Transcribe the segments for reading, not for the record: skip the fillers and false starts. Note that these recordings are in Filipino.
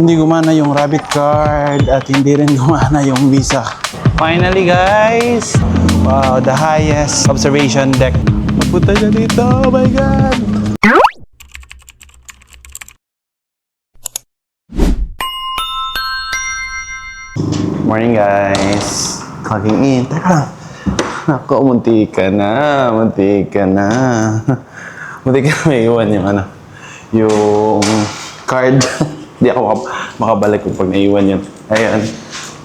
Hindi gumana yung rabbit card at hindi rin gumana yung visa. Finally guys! Wow, the highest observation deck. Magpunta siya dito, oh my God! Morning guys! Clogging in. Teka lang. Ako, munti ka na. Munti ka na. Munti ka na may iwan yung ano. Yung card. Hindi ako makabalik kung pag naiwan yun. Ayan.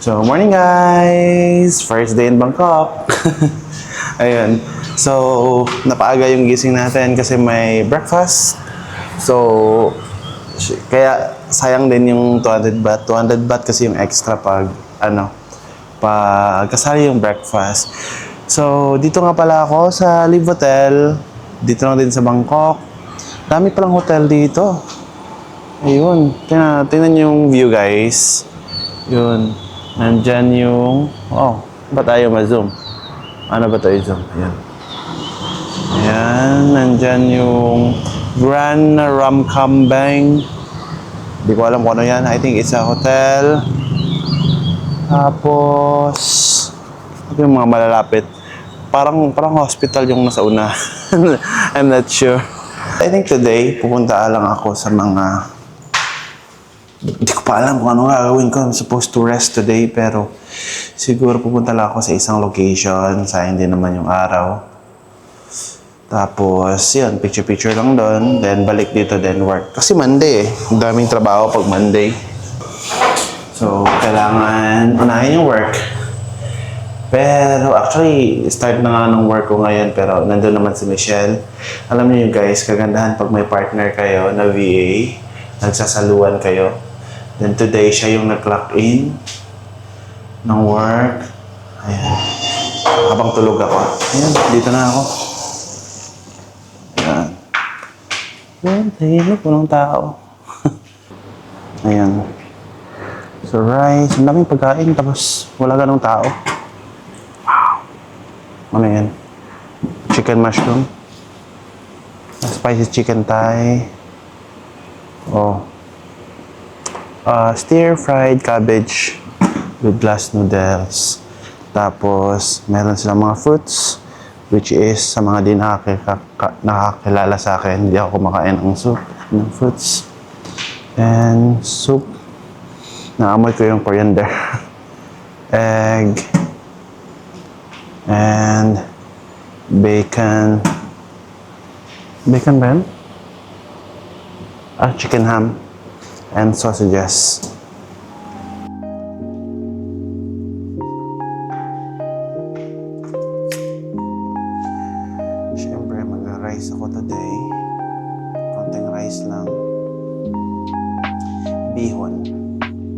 So, morning guys! First day in Bangkok. Ayan. So, napaaga yung gising natin kasi may breakfast. So, kaya sayang din yung 200 baht. 200 baht kasi yung extra pag kasali yung breakfast. So, dito nga pala ako sa Live Hotel. Dito lang din sa Bangkok. Dami palang hotel dito. Ayun. Tingnan yung view, guys. Yun. Nandyan yung... Oh, ba't ayaw ma-zoom? Ano ba tayo zoom? Ayan. Ayan. Nandyan yung Grand Ramkambang. Hindi ko alam kung ano yan. I think it's a hotel. Tapos... Ito yung mga malalapit. Parang hospital yung nasa una. I'm not sure. I think today, pupunta lang ako sa mga... Hindi ko pa alam kung ano gagawin ko. I'm supposed to rest today, pero siguro pupunta lang ako sa isang location. Sayang din naman yung araw. Tapos, yun, picture-picture lang doon. Then, balik dito, then work. Kasi Monday eh. Ang daming trabaho pag Monday. So, kailangan unahin yung work. Pero, actually, start na nga ng work ko ngayon. Pero, nandun naman si Michelle. Alam niyo guys, kagandahan pag may partner kayo na VA, nagsasaluan kayo. Then today, siya yung nag-clock in ng work. Ayan. Habang tulog ako. Ayan, dito na ako. Ayan. Ayan, tahimik, walang tao. Ayan. So, rice. Ang daming pagkain, tapos wala ganong tao. Wow. Ano yan? Chicken mushroom. Spicy chicken thai. Oh. Stir-fried cabbage with glass noodles. Tapos, meron silang mga fruits, which is sa mga di nakakilala sa akin, hindi ako kumakain ng soup, ng fruits. And soup. Naamoy ko yung coriander. Egg. And bacon. Bacon ba yun? Chicken ham. And sausages. Siyempre, mag-rice ako today. Konting rice lang. Bihon.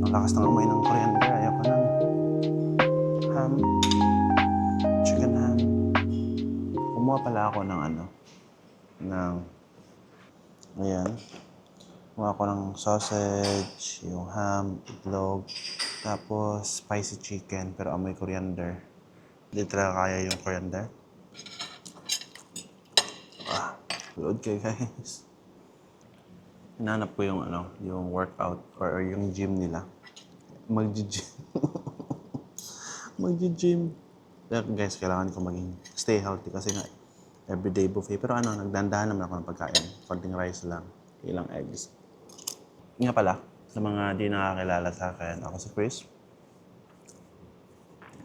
Ang lakas ng amoy ng coriander. Ayoko nun. Ham. Chicken ham. Kumuha pala ako ng ayan. Kumuha ko ng sausage, yung ham, itlog, tapos spicy chicken, pero amoy coriander. Hindi talaga kaya yung coriander. Load kayo guys. Hinanap ko yung yung workout or yung gym nila. Mag-gym. Mag-gym. Guys, kailangan ko stay healthy kasi nga everyday buffet. Pero nagdandahan naman ako ng pagkain. Konting rice lang, ilang eggs. Nga pala, sa mga di nakakilala sa akin, ako si Chris.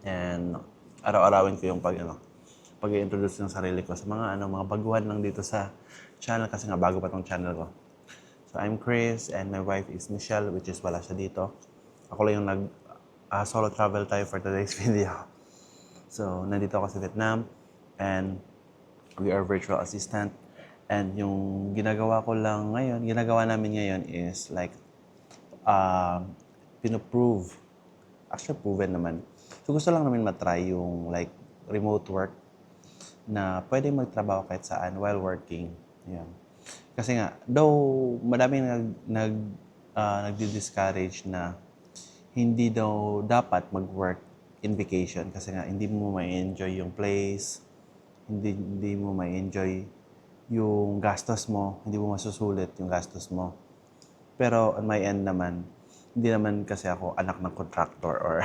And araw-arawin ko yung pag-i-introduce ng sarili ko sa mga mga baguhan lang dito sa channel kasi nga bago pa tong channel ko. So I'm Chris and my wife is Michelle, which is wala siya dito. Ako lang yung solo travel tayo for today's video. So nandito ako sa Vietnam and we are virtual assistant. And yung ginagawa namin ngayon is like, pinoprove. Actually, proven naman. So, gusto lang namin matry yung like remote work na pwede magtrabaho kahit saan while working. Yan. Kasi nga, though madaming nagdi-discourage na hindi daw dapat mag-work in vacation kasi nga hindi mo ma-enjoy yung place, hindi mo ma-enjoy yung gastos mo, hindi mo masusulit yung gastos mo. Pero on my end naman, hindi naman kasi ako anak ng contractor or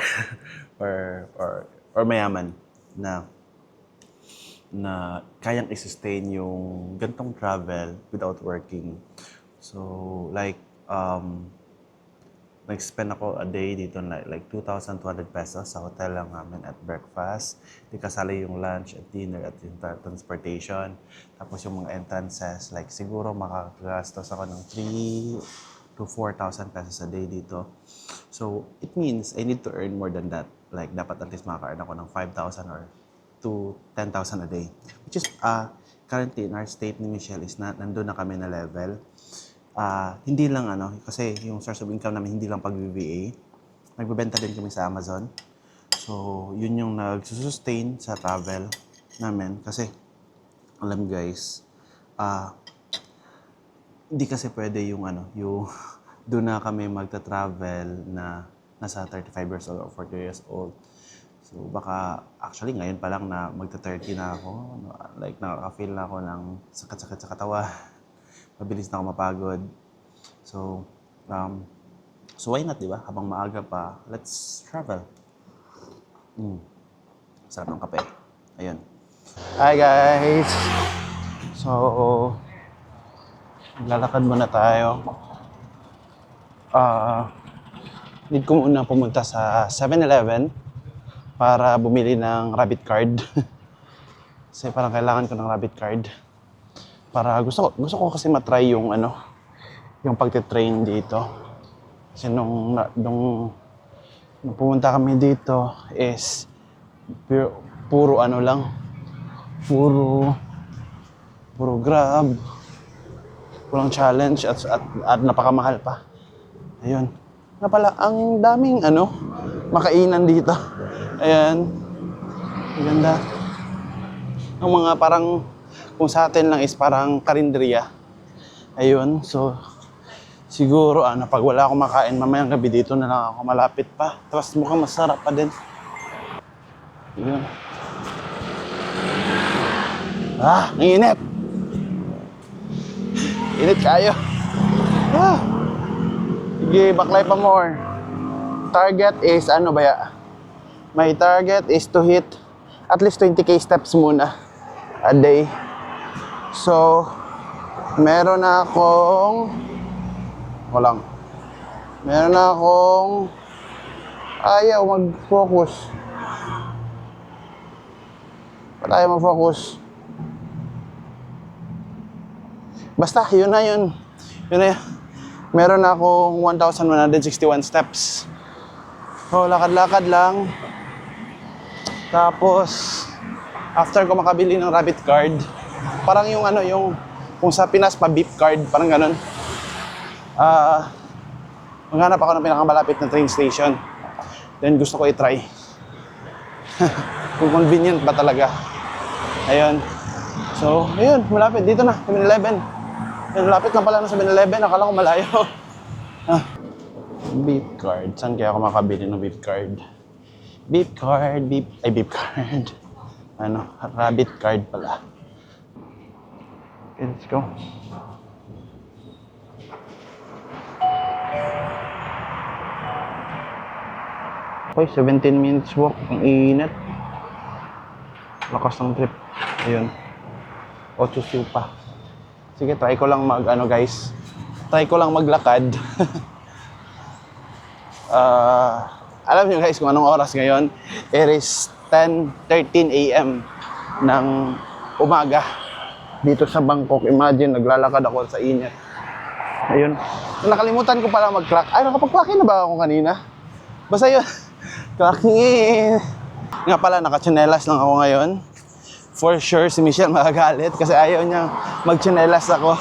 or or or mayaman na kayang i-sustain yung gantong travel without working. So, like, nag-spend ako a day dito na like 2,200 pesos sa hotel lang namin at breakfast. Di kasali yung lunch at dinner at yung transportation. Tapos yung mga entrances, like siguro makagastos ako ng 3 to 4,000 pesos a day dito. So, it means I need to earn more than that. Like, dapat at least makaka-earn ako ng 5,000 or to 10,000 a day. Which is, currently in our state ni Michelle is nandun na kami na level. Hindi lang kasi yung source of income namin hindi lang pag-VVA. Nagbebenta din kami sa Amazon. So, yun yung nagsusustain sa travel namin. Kasi, alam guys, hindi kasi pwede yung yung doon na kami magta-travel na nasa 35 years old or 40 years old. So, baka, actually, ngayon pa lang na magta-30 na ako. Like, nakaka-feel na ako ng sakit-sakit sa katawa. Mabilis na ako mapagod. So, so why not, di ba? Habang maaga pa, let's travel. Sarap ng kape. Ayun. Hi, guys! So, lalakad muna tayo. Need ko muna pumunta sa 7-Eleven para bumili ng rabbit card. Kasi parang kailangan ko ng rabbit card. Para gusto ko kasi matry yung yung pagte-train dito. Kasi nung pumunta kami dito is puro Grab. Walang challenge at napakamahal pa. Ayun. Nga pala, ang daming makainan dito. Ayan. Maganda. Ang mga parang, kung sa atin lang is parang karinderya. Ayun. So, siguro, pag wala akong makain, mamayang gabi dito na lang ako malapit pa. Tapos mukhang masarap pa din. Ayun. Ang init! Init kayo. Sige, baklay pa more. Target is my target is to hit at least 20k steps muna a day. So, meron akong ayaw mag-focus. Ba't ayaw mag-focus? Basta, yun na yun. Meron akong 1,161 steps. So, lakad-lakad lang. Tapos, after ko makabili ng rabbit card, parang yung kung sa Pinas pa beep card, parang ganun. Maghanap ako ng pinakamalapit na train station. Then gusto ko i-try. Kung convenient ba talaga. Ayun. So, ayun, malapit. Dito na, 7-Eleven. Malapit lang pala ng 7-Eleven. Akala ko malayo. Beep card. Saan kaya ako makabili ng beep card? Beep card. Rabbit card pala. Okay, let's go. Okay, 17 minutes walk. Ang init. Lakas ng trip. Ayun. 8 pa. Sige, try ko lang guys. Try ko lang maglakad. Alam niyo guys kung anong oras ngayon? It is 10:13 a.m. ng umaga. Dito sa Bangkok. Imagine, naglalakad ako sa init. Ayun. Nakalimutan ko pala mag-clock. Ay, nakapag-clock in na ba ako kanina? Basta yun. Clocking in. Nga pala, nakatsinelas lang ako ngayon. For sure, si Michelle magagalit kasi ayaw niyang magtsinelas ako.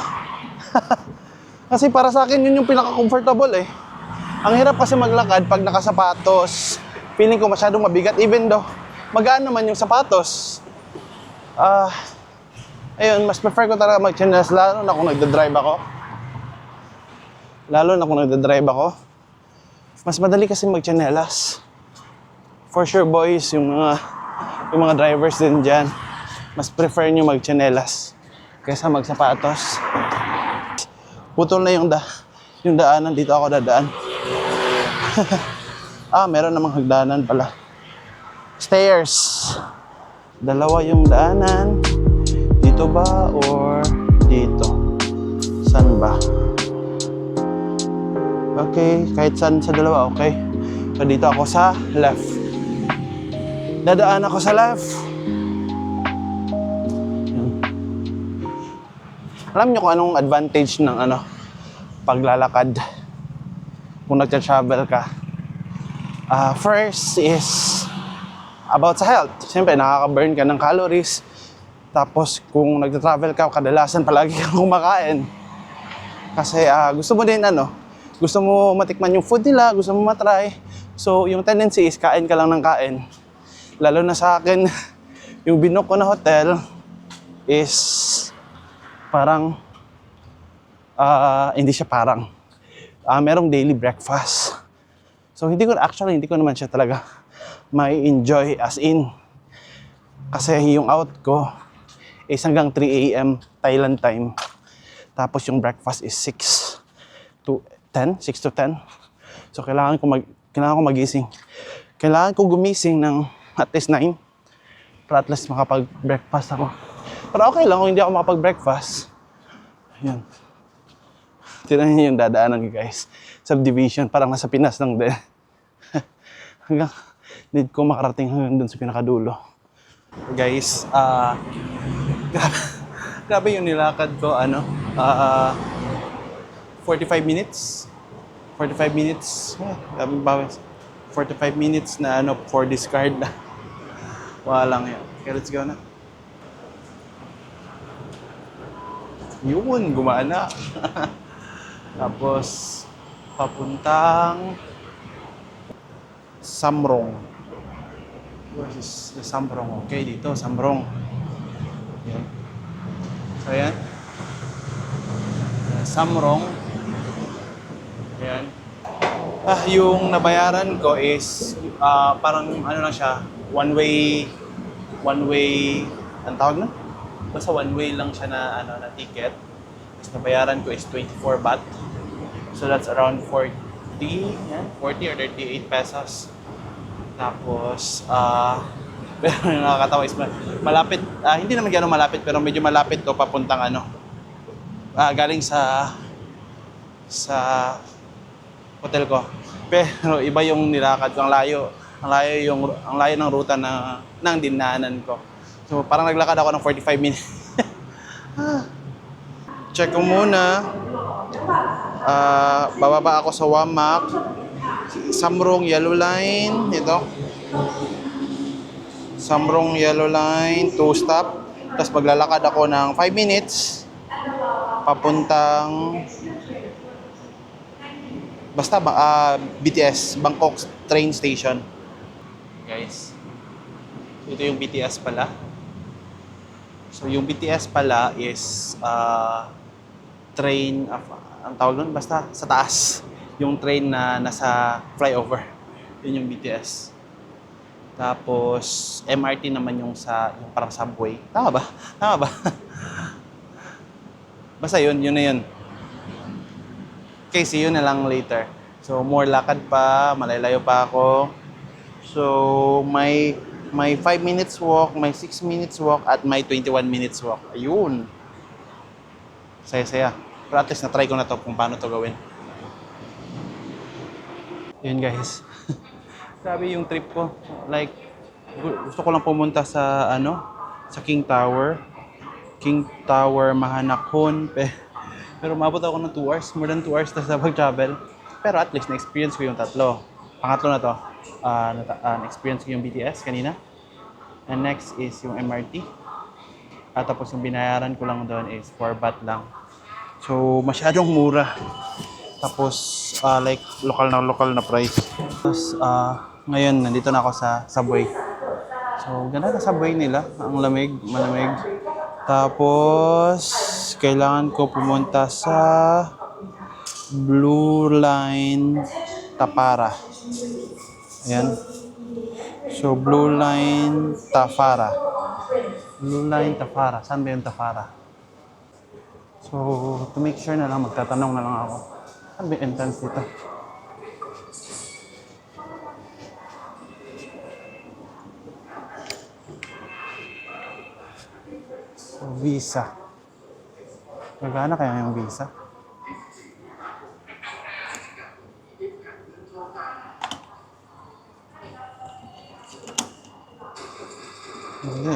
Kasi para sa akin, yun yung pinaka-comfortable eh. Ang hirap kasi maglakad pag nakasapatos. Feeling ko masyadong mabigat, even though magaan naman yung sapatos. Ayun, mas prefer ko talaga magtsinelas lalo na kung nagdadrive ako. Mas madali kasi magtsinelas. For sure boys, yung mga drivers din dyan, mas prefer nyo magtsinelas kaysa magsapatos. Putol na yung daanan, dito ako dadaan. Meron namang hagdanan pala. Stairs. Dalawa yung daanan. Dito ba or dito? San ba? Okay, kahit saan sa dalawa, okay. So dito ako sa left. Dadaan ako sa left. Yan. Alam niyo kung anong advantage ng paglalakad kung nagtra-travel ka. First is about sa health. Siyempre, nakaka-burn ka ng calories. Tapos, kung nagtra-travel ka, kadalasan palagi kang kumakain. Kasi gusto mo din gusto mo matikman yung food nila, gusto mo matry. So, yung tendency is kain ka lang ng kain. Lalo na sa akin, yung binook ko na hotel is parang, hindi siya parang, merong daily breakfast. So, hindi ko naman siya talaga may enjoy as in. Kasi yung out ko is hanggang 3 a.m. Thailand time. Tapos yung breakfast is 6 to 10. So, kailangan ko magising. Kailangan ko gumising ng at least 9 para at least makapag-breakfast ako. Pero okay lang kung hindi ako makapag-breakfast. Ayan. Tignan niyo yung dadaanan ko, guys. Subdivision, parang nasa Pinas lang din. Hanggang, need ko makarating hanggang dun sa pinakadulo. Guys, grabe yung nilakad ko, 45 minutes. 45 minutes. Grabe bawis. 45 minutes na for this card. Walang yan. Okay, let's go na. Yun, gumana. Tapos, papuntang Samrong. Where is the Samrong? Okay, dito, Samrong. Yan. So, yan. Samrong. Yan. Yung nabayaran ko is parang lang siya, one way, ang tawag na? Basta one way lang siya na ticket. Tapos nabayaran ko is 24 baht. So that's around 40 or 38 pesos. Tapos, pero nakakatawa is malapit, hindi naman gano'ng malapit, pero medyo malapit to papuntang galing sa hotel ko. Pero iba yung nilakad ko, ang layo ng ruta ng dinaanan ko. So parang naglakad ako ng 45 minutes. Check ko muna. Bababa ako sa Wamak. Samrong Yellow Line, ito. Samrong Yellow Line, 2 stop. Tapos maglalakad ako ng 5 minutes papuntang basta BTS, Bangkok train station. Guys, ito yung BTS pala. So yung BTS pala is train, ang tawag nun, basta sa taas. Yung train na nasa flyover. Yun yung BTS. Tapos MRT naman yung parang subway. Tama ba? Basta yun na yun. Okay, see you na lang later. So, more lakad pa, malalayo pa ako. So, may 5 minutes walk, may 6 minutes walk, at may 21 minutes walk. Ayun. Saya-saya. Pero at least na-try ko na to kung paano to gawin. Yun guys. Grabe yung trip ko. Like, gusto ko lang pumunta sa King Tower. King Tower, Mahanakhon. Pero umabot ako ng 2 hours, more than 2 hours na sa pag-travel. Pero at least na-experience ko yung tatlo. Pangatlo na to, na-experience ko yung BTS kanina. And next is yung MRT. At tapos yung binayaran ko lang doon is 4 baht lang. So, masyadong mura. Tapos, like, lokal na price. Tapos, ngayon, nandito na ako sa subway. So, ganda na subway nila. Ang lamig, malamig. Tapos, kailangan ko pumunta sa Blue Line Tapara. Ayan. So, Blue Line Tafara. Blue Line Tafara. Saan ba yung Tafara? So, to make sure na lang, magtatanong na lang ako. Saan ba yung entrance dito? Visa. Magkano kaya yung visa? Hindi.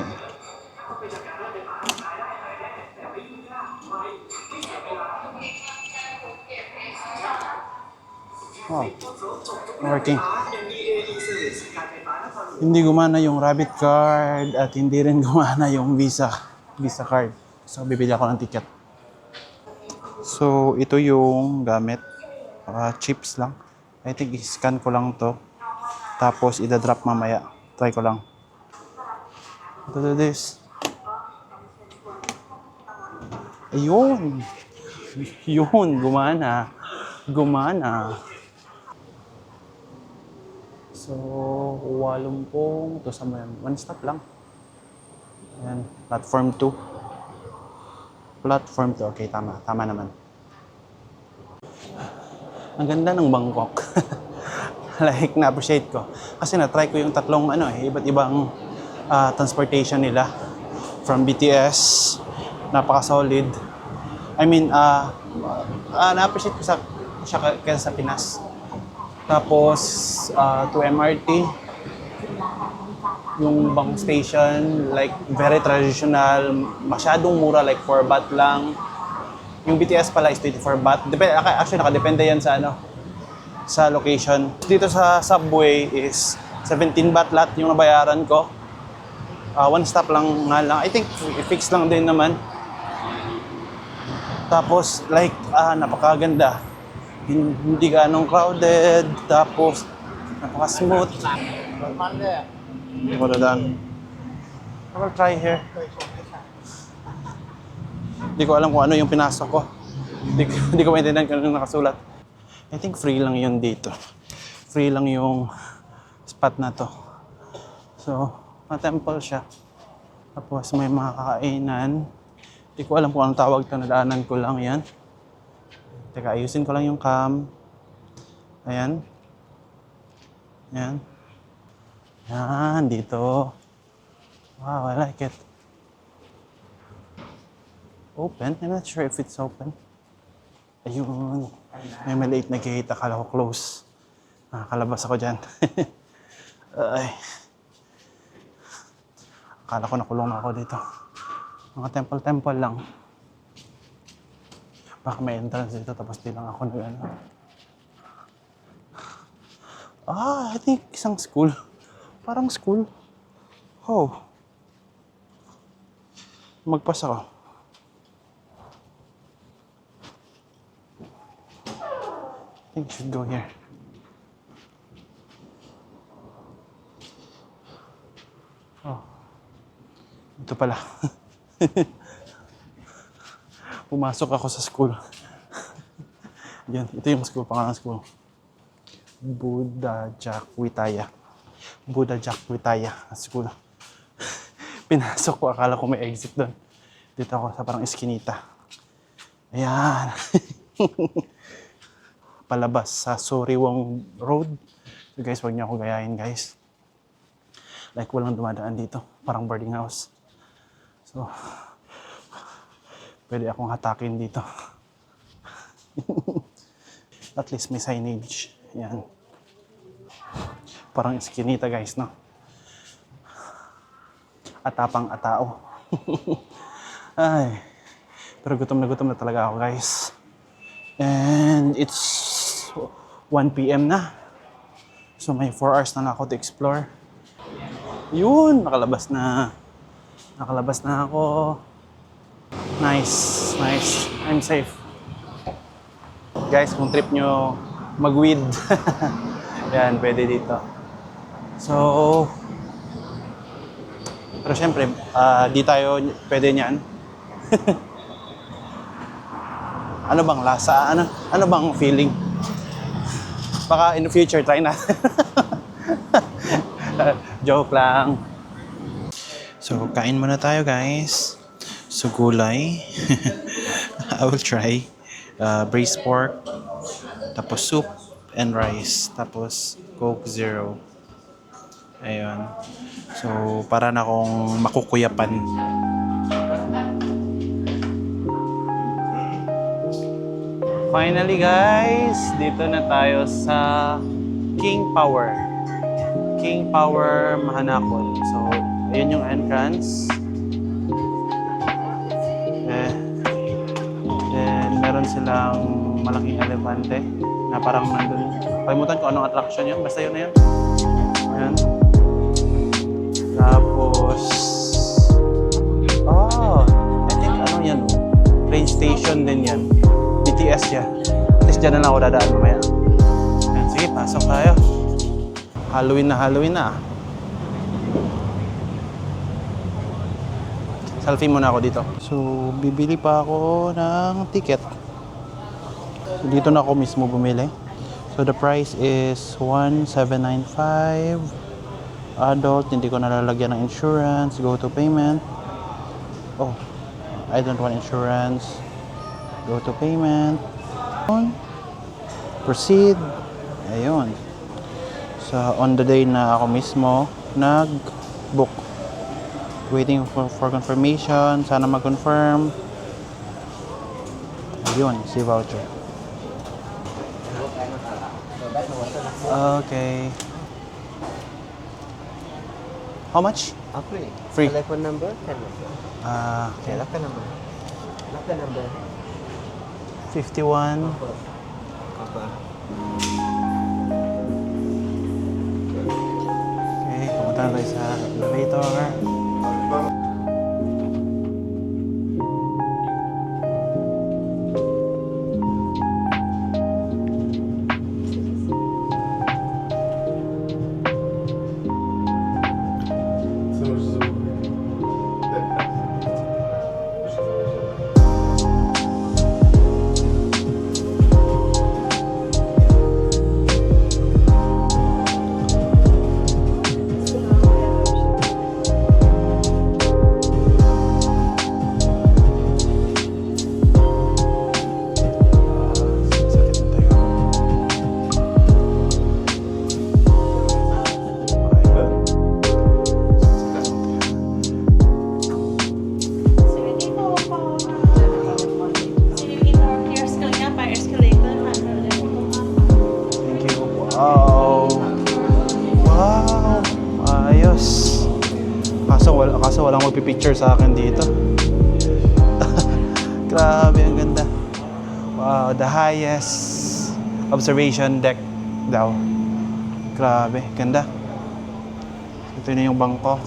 Oh, working. Hindi gumana yung rabbit card at hindi rin gumana yung Visa card. So, bibili ako ng ticket. So, ito yung gamit. Chips lang. I think i-scan ko lang to. Tapos, ida-drop mamaya. Try ko lang. Do this. Ayun. Yun, gumana. Gumana. So, Walumpong to sa one stop lang. Ayan, platform 2. Platform 2. Okay, tama. Tama naman. Ang ganda ng Bangkok. Like, na-appreciate ko. Kasi na-try ko yung tatlong iba't ibang transportation nila. From BTS, napaka-solid. I mean, na-appreciate ko siya kaysa sa Pinas. Tapos, to MRT, yung bang station, like, very traditional, masyadong mura, like 4 baht lang. Yung BTS pala is 24 baht. Actually, nakadepende yan sa location. Dito sa subway is 17 baht lahat yung nabayaran ko. One stop lang nga lang. I think, fix lang din naman. Tapos, like, napakaganda. Hindi ganong crowded, tapos napaka-smooth. Hindi ko dadaan. I will try here. Hindi ko alam kung ano yung pinasok ko. Hindi ko maintindihan kung ano nakasulat. I think free lang yun dito. Free lang yung spot na to. So, temple siya. Tapos may mga kakainan. Hindi ko alam kung anong tawag ito. Nadaanan ko lang yan. Teka, ayusin ko lang yung cam. Ayan. Ayan. Ayan, dito. Wow, I like it. Open? I'm not sure if it's open. Ayun. May maliit na gate. Akala ko close. Nakakalabas ako dyan. Ay. Akala ko nakulong na ako dito. Mga temple-temple lang. Baka may entrance dito tapos di lang ako I think isang school. Parang school. Oh. Magpas ako. I think I should go here. Oh. Ito pala. Pumasok ako sa school. Yan, ito yung school, pangalan ng school. Buddha Jakwitaya. Buddha Jakwitaya school. Pinasok ko, akala ko may exit doon. Dito ako sa parang eskinita. Ayan. Palabas sa Suriwong Road. So guys, wag niyo ako gayahin guys. Like walang dumadaan dito. Parang boarding house. So, pwede akong hatakin dito. At least may signage. Yan. Parang eskinita guys, no? Atapang atao. Ay. Pero gutom na talaga ako guys. And it's 1 p.m. na. So may 4 hours na ako to explore. Yun, nakalabas na. Nakalabas na ako. Nice, nice. I'm safe. Guys, kung trip nyo mag-weed, yan, pwede dito. So, pero syempre, di tayo pwede niyan. Ano bang lasa? Ano bang feeling? Baka in the future, try na. Joke lang. So, kain muna tayo guys. So, gulay. I will try. Braised pork. Tapos soup and rice. Tapos Coke Zero. Ayun. So, para na akong makukuyapan. Finally guys, dito na tayo sa King Power. King Power Mahanakon. So, ayun yung entrance. Then, meron silang malaking elefante na parang nandun. Kalimutan ko anong attraction yun. Basta yun na yun. Ayan. Tapos, I think ano yan. Train station din yan. BTS yan. At least dyan na lang ako dadaan mamaya. Ayan, sige, pasok tayo. Halloween na. Selfie muna ako dito. So, bibili pa ako ng ticket. So, dito na ako mismo bumili. So, the price is 1,795. Adult, hindi ko nalalagyan ng insurance. Go to payment. Oh, I don't want insurance. Go to payment. Proceed. Ayun. So, on the day na ako mismo nag-book. Waiting for confirmation. Sana mag-confirm. Ayun, si voucher. Okay. How much? Free. Free. Telephone number, 10 number. Okay. Lock the number. Lock the number. 51. Papa. Okay, pumunta na tayo sa elevator. Thank you. Wow. Wow. Ayos. Kaso walang magpipicture sa akin dito. Grabe, ang ganda. Wow, the highest observation deck daw. Grabe, ganda. Ito na yung bangko.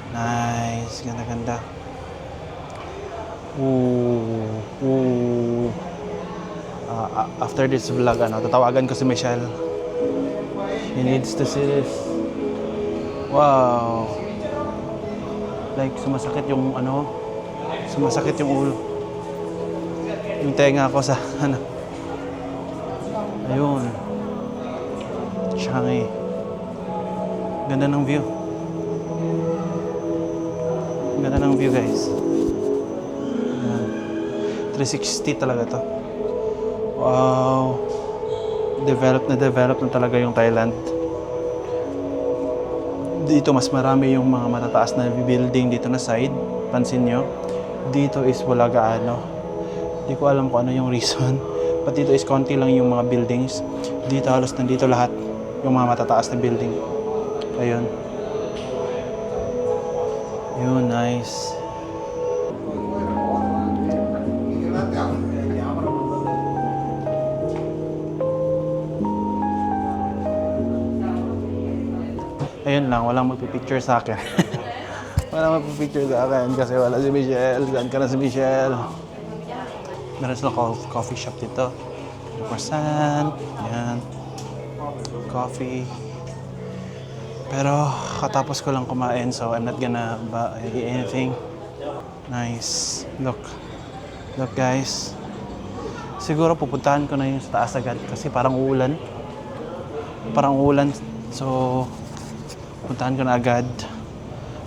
Nice, ganda-ganda. Ooh. After this vlog, tatawagan ko si Michelle. She needs to see this. Wow. Like, sumasakit yung ulo. Yung tenga ko sa, Ayun. Changi. Ganda ng view. Ganda ng view, guys. Ayan. 360 talaga to. Wow. Develop na talaga yung Thailand. Dito mas marami yung mga matataas na building dito na side. Pansin nyo. Dito is wala gaano. Hindi ko alam kung ano yung reason. But dito is konti lang yung mga buildings. Dito halos nandito lahat yung mga matataas na building. Ayun. Yun, nice. Ayun lang, walang magpipicture sa akin. Walang magpipicture sa akin kasi wala si Michelle. Saan ka na si Michelle? Meron silang coffee shop dito. Croissant. Yan. Coffee. Pero katapos ko lang kumain, so I'm not gonna buy anything. Nice. Look. Look, guys. Siguro pupuntahan ko na yung sa taas agad kasi parang uulan. So, puntahan ko na agad.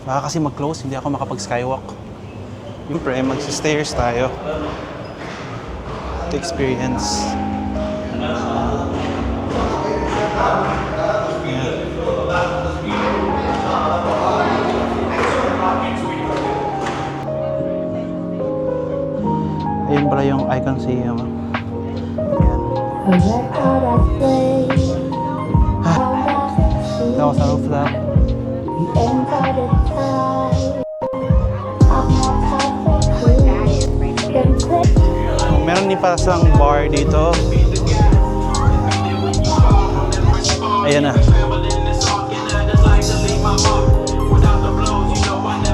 Baka kasi mag-close, hindi ako makapag-skywalk. Siyempre, mag-stairs tayo. To experience. Ayun pala yung Icon Siam. Ayan. Ako sa rooftop. Meron din para sa bar dito. Ayan na.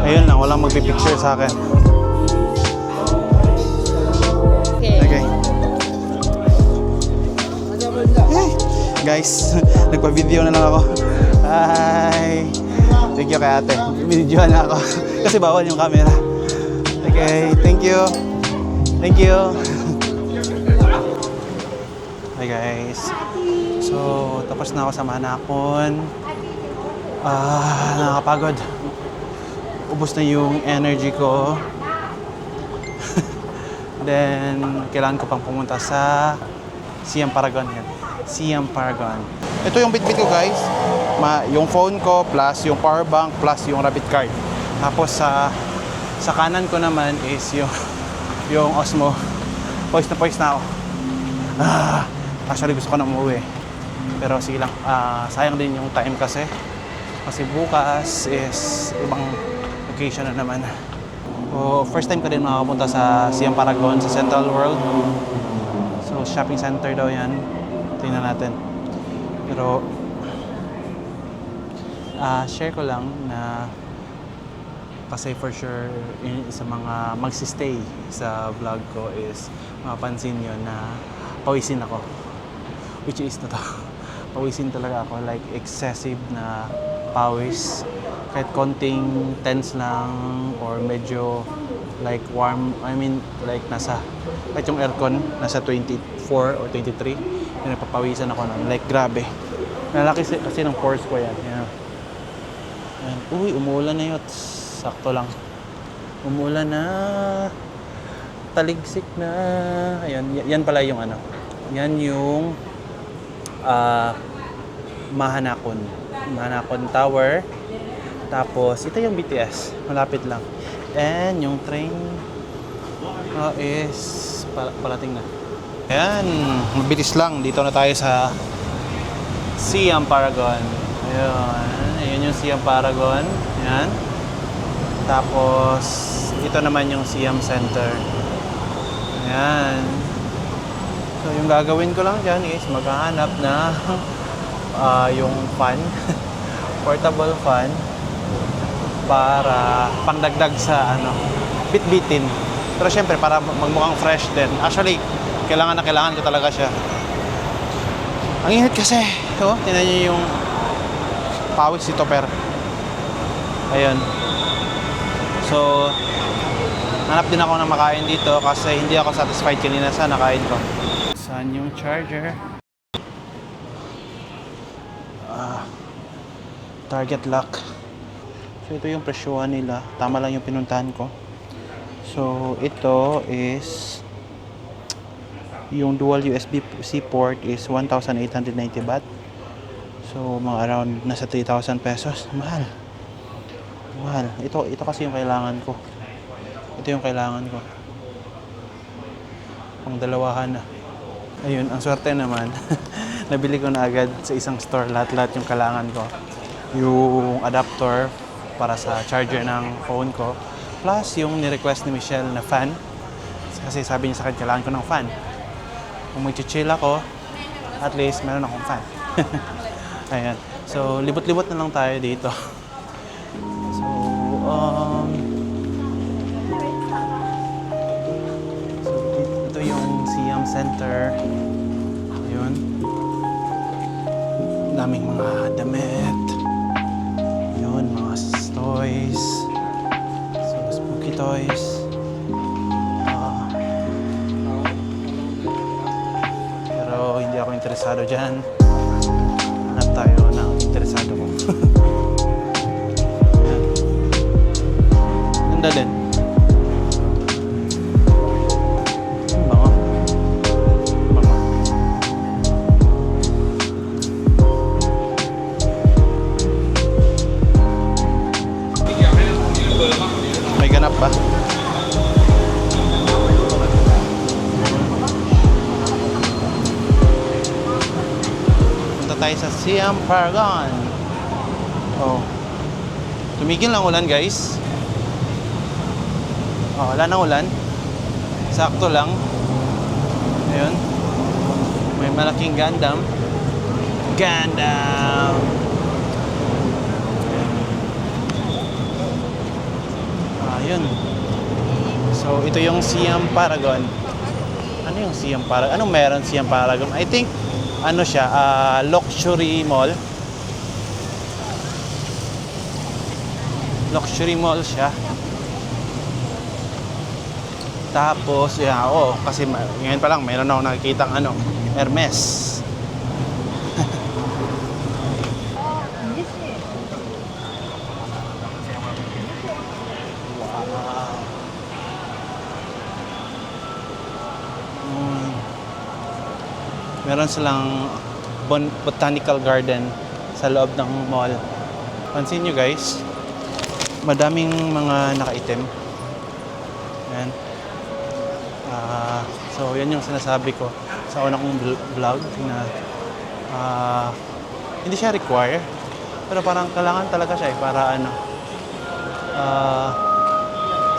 Ayun lang, walang magpipicture sa akin. Okay. Hey, guys, nagpa-video na lang ako. Hi. Thank you kay ate. Videohan na ako. Kasi bawal yung camera. Okay, thank you. Thank you. Hi guys. So, tapos na ako sa Manakon. Nakakapagod. Ubus na yung energy ko. Then, kailangan ko pang pumunta sa Siam Paragon. Yan. Siam Paragon. Ito yung bitbit ko guys. Yung phone ko plus yung power bank plus yung rabbit card. Tapos sa kanan ko naman is yung Osmo. Poise na ako. Actually gusto ko na umuwi. Pero sige lang, sayang din yung time kasi. Kasi bukas is ibang location na naman. So, first time ko din makapunta sa Siam Paragon, sa Central World. So, shopping center daw yan. Tingnan natin. Pero, share ko lang na kasi for sure sa mga magsistay sa vlog ko is mapapansin nyo na pawisin ako. Which is na to. Pawisin talaga ako. Like excessive na pawis. Kahit konting tense lang or medyo like warm. I mean like kahit yung aircon nasa 24 or 23. Yung napapawisan ako nun. Like grabe. Nalaki kasi ng pores ko yan. Yan. Yan. Uy, umuulan na yun. Sakto lang. Umuulan na. Taligsik na. Ayan, yan pala yung ano. Yan yung Mahanakon Tower. Tapos, ito yung BTS. Malapit lang. And yung train is palating na. Ayan, mabilis lang. Dito na tayo sa Siam Paragon. Ayan. Ayan yung Siam Paragon. Ayan. Tapos, ito naman yung Siam Center. Ayan. So, yung gagawin ko lang dyan is maghahanap na yung fan. Portable fan. Para pangdagdag sa bitbitin. Pero syempre, para magmukhang fresh din. Actually, kailangan ko talaga siya. Ang init kasi. Oh, tingnan niyo yung pawis si Topper. Ayun. So, hanap din ako ng makain dito kasi hindi ako satisfied kanina sa nakain ko. Saan yung charger? Target lock. So, ito yung presyuhan nila. Tama lang yung pinuntahan ko. So, ito is yung dual USB-C port is 1,890 baht. So, mga around nasa 3,000 pesos. Mahal. Mahal. Ito kasi yung kailangan ko. Ito yung kailangan ko. Pang dalawahan na. Ayun, ang swerte naman. Nabili ko na agad sa isang store lahat-lahat yung kailangan ko. Yung adapter para sa charger ng phone ko. Plus, yung ni-request ni Michelle na fan. Kasi sabi niya sa akin, kailangan ko ng fan. Kung mag-chill ako, at least meron akong fan. Ayan. So, libot-libot na lang tayo dito. So, ito yung Siam Center. Ayun. Daming mga damit. Ayun, mga toys. So, spooky toys. Pero hindi ako interesado dyan. Hanap tayo ng interesado ko. Ganda din. Bango. Bango. May ganap ba? Punta tayo sa Siam Paragon. Oh. Tumigil lang ulan, guys. Oh, wala nang ulan. Sakto lang. Ayun. May malaking Gundam. Gundam! Ayun. So, ito yung Siam Paragon. Ano yung Siam Paragon? Anong meron Siam Paragon? I think, ano siya, luxury mall. Luxury mall siya. Tapos, yeah, kasi ngayon pa lang, mayroon ako nakikitang Hermes. Meron silang botanical garden sa loob ng mall. Pansin nyo guys, madaming mga nakaitim. Yan. So, yan yung sinasabi ko sa una kong vlog na hindi siya require. Pero parang kailangan talaga siya para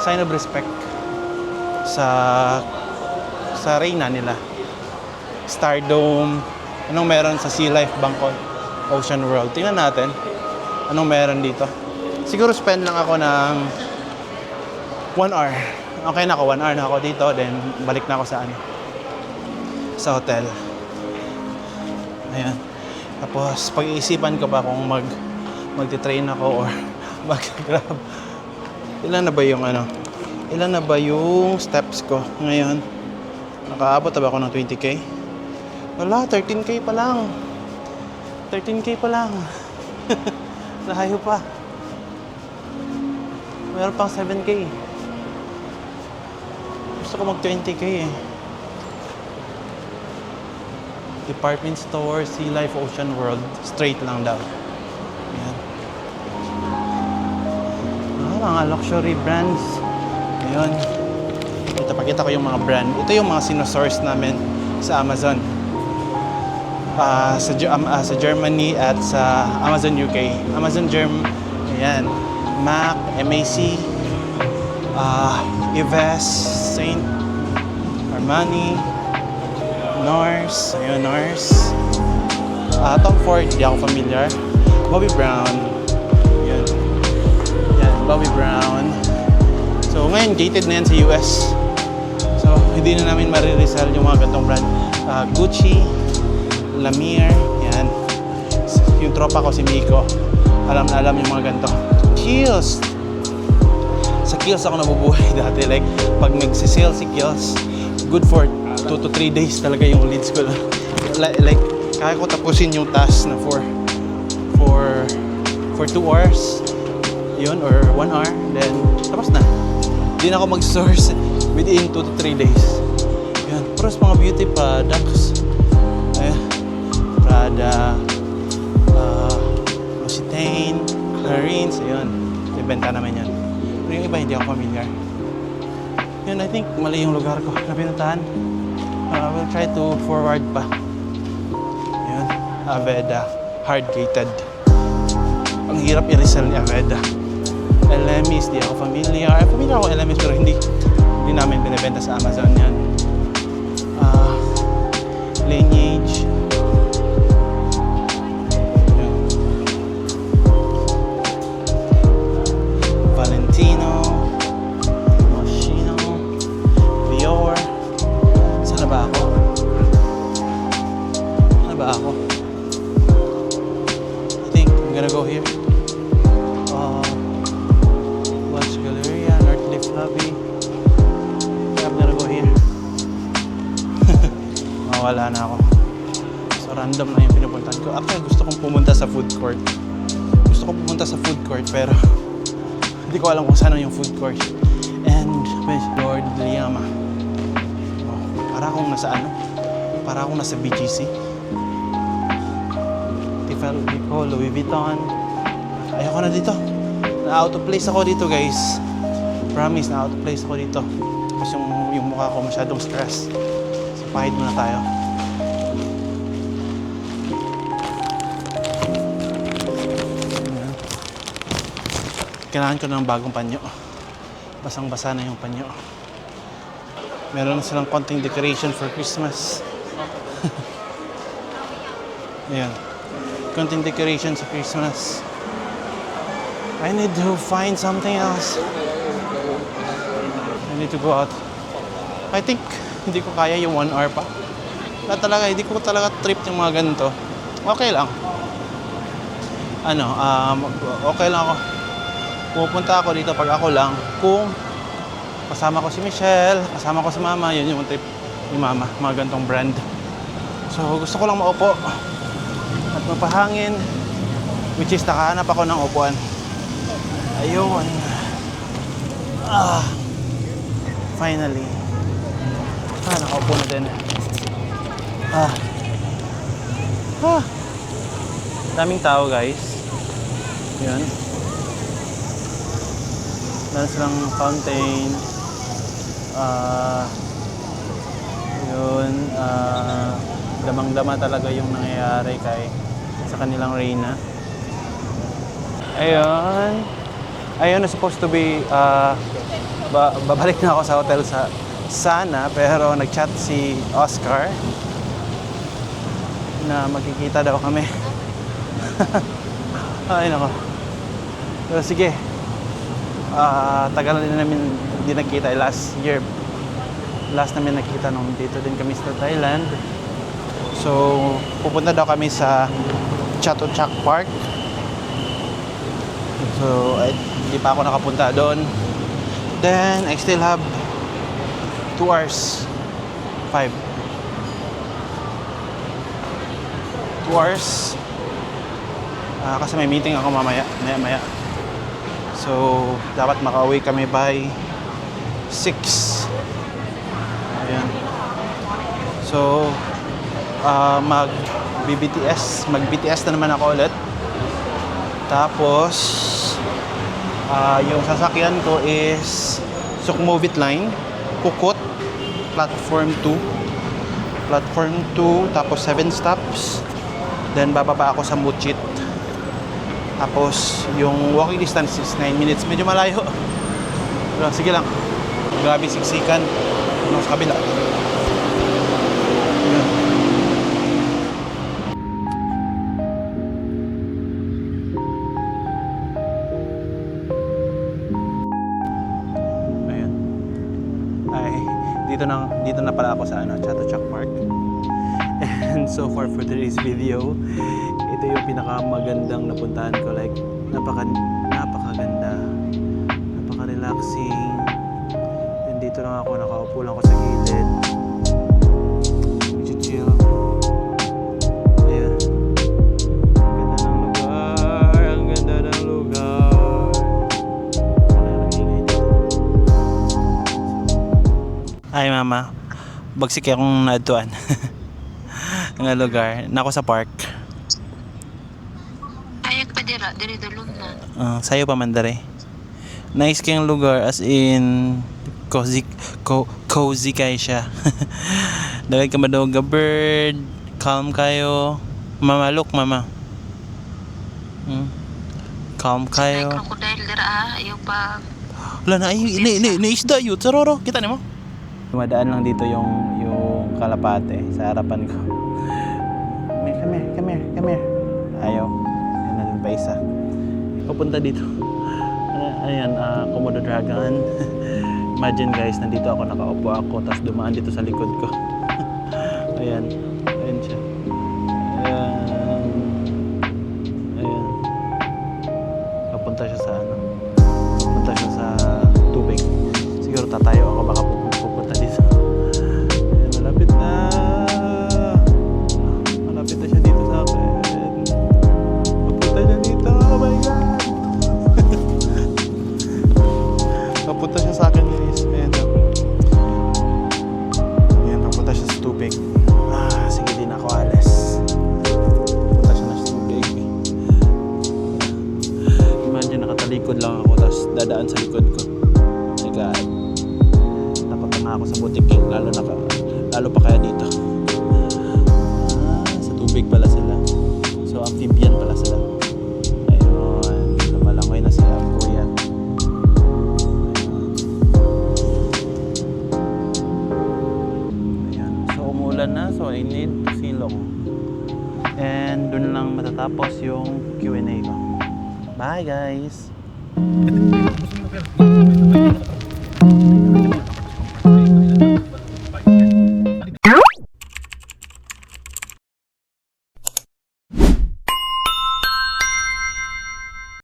sign of respect sa reyna nila. Stardome, anong meron sa Sea Life Bangkok Ocean World. Tingnan natin anong meron dito. Siguro spend lang ako ng 1 hour. Okay na ako, 1 hour na ako dito, then balik na ako sa hotel. Ayan. Tapos pag-iisipan ko pa kung magti-train ako or mag-grab. Ilan na ba yung steps ko ngayon? Nakaabot na ba ako ng 20k? Wala, 13k pa lang. 13k pa lang. Lahayo pa. Meron pang 7k. Gusto ko mag 20k eh. Department store, Sea Life, Ocean World. Straight lang daw. Ayan. Mga luxury brands. Ayun. Pakita ko yung mga brand. Ito yung mga sinosource namin sa Amazon. Sa Germany at sa Amazon UK. Amazon ayan. MAC, MAC, Yves, Saint, Armani, NARS, ayun, NARS. Tom Ford, di ako familiar. Bobbi Brown. Yan. Yan, Bobbi Brown. So, ngayon, gated na yan sa US. So, hindi na namin mariresell yung mga gantong brand. Gucci, Lamier, yan. Yung tropa ko, si Miko. Alam na alam yung mga ganito. Kiehl's. Sa Kiehl's ako nabubuhay dati. Like, pag nagsisale si Kiehl's, good for 2 to 3 days talaga yung leads ko. Like, kaya ko tapusin yung task na for 2 hours. Yun, or 1 hour. Then, tapos na. Hindi na ako mag-source within 2 to 3 days. Yun. Pero sa mga beauty products, Prada, L'Occitane, Clarins, ayun. Ibenta naman yan. Pero yung iba, hindi ako familiar. Yun, I think mali yung lugar ko na pinuntahan. We'll try to forward pa. Yun, Aveda, hard-gated. Ang hirap i-resell ni Aveda. LMS, di ako familiar. Familiar ako LMS pero hindi namin binibenta sa Amazon yan. Lineage. Valentino. Moschino. Dior. Saan na ba ako? I think I'm gonna go here. Watch Galleria, Northleaf Lobby. I'm gonna go here. Mawala na ako. So random na yung pinupuntahan ko. Actually, gusto kong pumunta sa food court. Pero hindi ko alam kung saan yung food court. And Lord Liyama. Para akong nasa BGC. Tiffany, Louis Vuitton. Ayoko na dito. Na-out of place ako dito, guys. Promise, na-out of place ako dito. Tapos yung mukha ko masyadong stress. So, pahid muna tayo. Kailangan ko ng bagong panyo. Basang-basa na yung panyo. Meron na silang konting decoration for Christmas. Ayan. Konting decoration sa Christmas. I need to find something else. I need to go out. I think hindi ko kaya yung 1 hour pa. Wala talaga, hindi ko talaga trip yung mga ganito. Okay lang. Okay lang ako. Pupunta ako dito pag ako lang. Kung kasama ko si Michelle, kasama ko si Mama, yun yung trip ni Mama, mga ganitong brand. So gusto ko lang maupo at mapahangin, which is nakahanap ako ng upuan. Ayun. Finally. Nakaupo na din. Daming tao, guys. Yan. Meron silang fountain. Damang-dama talaga yung nangyayari sa kanilang reyna. Ayun, na supposed to be babalik na ako sa hotel sana, pero nag-chat si Oscar na magkikita daw kami. Ay nako. Pero sige. Tagal na namin hindi nagkita. Last year. Last namin nakita nung dito din kami sa Thailand. So, pupunta daw kami sa Chatuchak Park. So, hindi pa ako nakapunta doon. Then, I still have 2 hours. 2 hours. Kasi may meeting ako maya. So, dapat makauwi kami by 6. Ayan. So, mag-BTS na naman ako ulit. Tapos, yung sasakyan ko is Sukhumvit Line, Pukot, Platform 2, tapos 7 stops. Then, bababa ako sa Muchit. Tapos, yung walking distance is 9 minutes. Medyo malayo. Pero, sige lang. Grabe siksikan. Sa kabila. Ayan. Dito na pala ako sa Chatuchak Park. And so far for today's video, ito yung pinakamagandang napuntahan ko. Like, napakaganda, napaka-relaxing. And dito lang ako, nakaupo lang ako sa gilid. Medyo chill. Ayan. Ang ganda ng lugar. Ay mama, bagsik akong naadtuan. Ang lugar. Nako sa park. Ayag pa dira, diri dulong na. Sayo pa man dere. Nice kayong lugar, as in cozy kayo siya. Dagay ka madawag ka bird, calm kayo. Mama, look mama. Calm kayo. Ay crocodile dira, ayaw pa. Wala na, naisda yun. Saroro, kita niyo mo? Dumadaan lang dito yung kalapate sa harapan ko. Come here. Ayaw. Ayan na din pa isa. Papunta dito. Ayan, Komodo Dragon. Imagine guys, nandito ako, nakaupo ako, tapos dumaan dito sa likod ko. Ayan siya. Ayan. Papunta siya sa tubig. Siguro tatayo ako, baka pupunta dito. Ayan, malapit na siya dito sa akin. Papunta niya dito, oh my God. Papunta siya sa akin guys. Ayan, papunta siya sa tubig. Sige, din ako alis. Papunta siya na sa tubig. Imagine, nakatalikod lang ako, tapos dadaan sa likod ko. My God. Takot na ako sa butik eh. Lalo pa kaya dito. Sa tubig pala sila. So, amphibian pala sila. Ayun. Lumalangoy na sila, kuya. umuulan na, so I need to silong. And dun lang matatapos yung Q&A ko. Bye guys!